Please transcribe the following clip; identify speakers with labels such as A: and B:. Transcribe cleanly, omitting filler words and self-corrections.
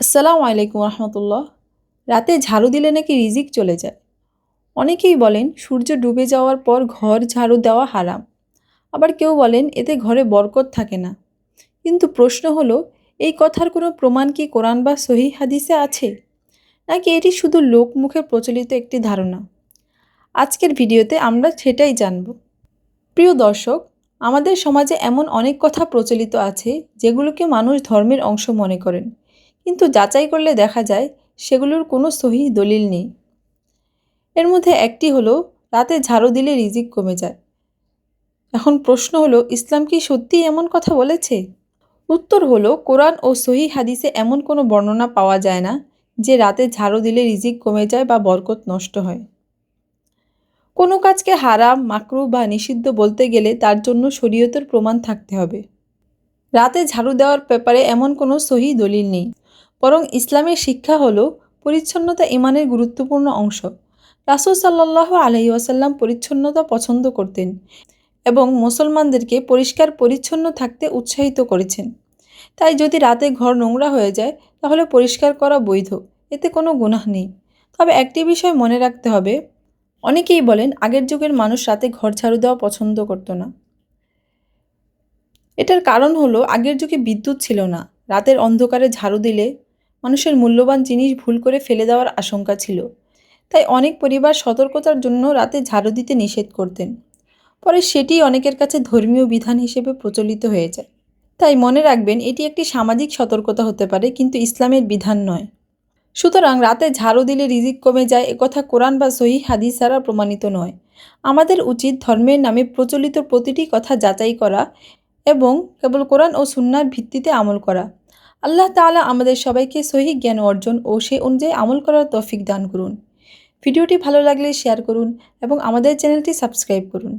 A: আসসালামু আলাইকুম রহমতুল্লাহ। রাতে ঝাড়ু দিলে নাকি রিজিক চলে যায়। অনেকেই বলেন সূর্য ডুবে যাওয়ার পর ঘর ঝাড়ু দেওয়া হারাম। আবার কেউ বলেন এতে ঘরে বরকত থাকে না। কিন্তু প্রশ্ন হলো, এই কথার কোনো প্রমাণ কি কোরআন বা সহিহ হাদিসে আছে, নাকি এটি শুধু লোকমুখে প্রচলিত একটি ধারণা? আজকের ভিডিওতে আমরা সেটাই জানব। প্রিয় দর্শক, আমাদের সমাজে এমন অনেক কথা প্রচলিত আছে যেগুলোকে মানুষ ধর্মের অংশ মনে করেন, কিন্তু যাচাই করলে দেখা যায় সেগুলোর কোনো সহিহ দলিল নেই। এর মধ্যে একটি হলো রাতে ঝাড়ু দিলে রিজিক কমে যায়। এখন প্রশ্ন হলো, ইসলাম কি সত্যিই এমন কথা বলেছে? উত্তর হলো, কোরআন ও সহিহ হাদিসে এমন কোনো বর্ণনা পাওয়া যায় না যে রাতে ঝাড়ু দিলে রিজিক কমে যায় বা বরকত নষ্ট হয়। কোনো কাজকে হারাম, মাকরুহ বা নিষিদ্ধ বলতে গেলে তার জন্য শরীয়তের প্রমাণ থাকতে হবে। রাতে ঝাড়ু দেওয়ার ব্যাপারে এমন কোনো সহিহ দলিল নেই, বরং ইসলামের শিক্ষা হলো পরিচ্ছন্নতা ঈমানের গুরুত্বপূর্ণ অংশ। রাসূল সাল্লাল্লাহু আলাইহি ওয়াসাল্লাম পরিচ্ছন্নতা পছন্দ করতেন এবং মুসলমানদেরকে পরিষ্কার পরিচ্ছন্ন থাকতে উৎসাহিত করেছেন। তাই যদি রাতে ঘর নোংরা হয়ে যায় তাহলে পরিষ্কার করা বৈধ, এতে কোনো গুনাহ নেই। তবে একটি বিষয় মনে রাখতে হবে, অনেকেই বলেন আগের যুগের মানুষ রাতে ঘর ঝাড়ু দেওয়া পছন্দ করতো না। এটার কারণ হলো আগের যুগে বিদ্যুৎ ছিল না। রাতের অন্ধকারে ঝাড়ু দিলে মানুষের মূল্যবান জিনিস ভুল করে ফেলে দেওয়ার আশঙ্কা ছিল। তাই অনেক পরিবার সতর্কতার জন্য রাতে ঝাড়ু দিতে নিষেধ করতেন। পরে সেটি অনেকের কাছে ধর্মীয় বিধান হিসেবে প্রচলিত হয়ে যায়। তাই মনে রাখবেন, এটি একটি সামাজিক সতর্কতা হতে পারে, কিন্তু ইসলামের বিধান নয়। সুতরাং রাতে ঝাড়ু দিলে রিজিক কমে যায় একথা কোরআন বা সহিহ হাদিস দ্বারা প্রমাণিত নয়। আমাদের উচিত ধর্মের নামে প্রচলিত প্রতিটি কথা যাচাই করা এবং কেবল কোরআন ও সুন্নাহর ভিত্তিতে আমল করা। আল্লাহ তাআলা আমাদের সবাইকে সহিহ জ্ঞান অর্জন ও সে অনুযায়ী আমল করার তৌফিক দান করুন। ভিডিওটি ভালো লাগলে শেয়ার করুন এবং আমাদের চ্যানেলটি সাবস্ক্রাইব করুন।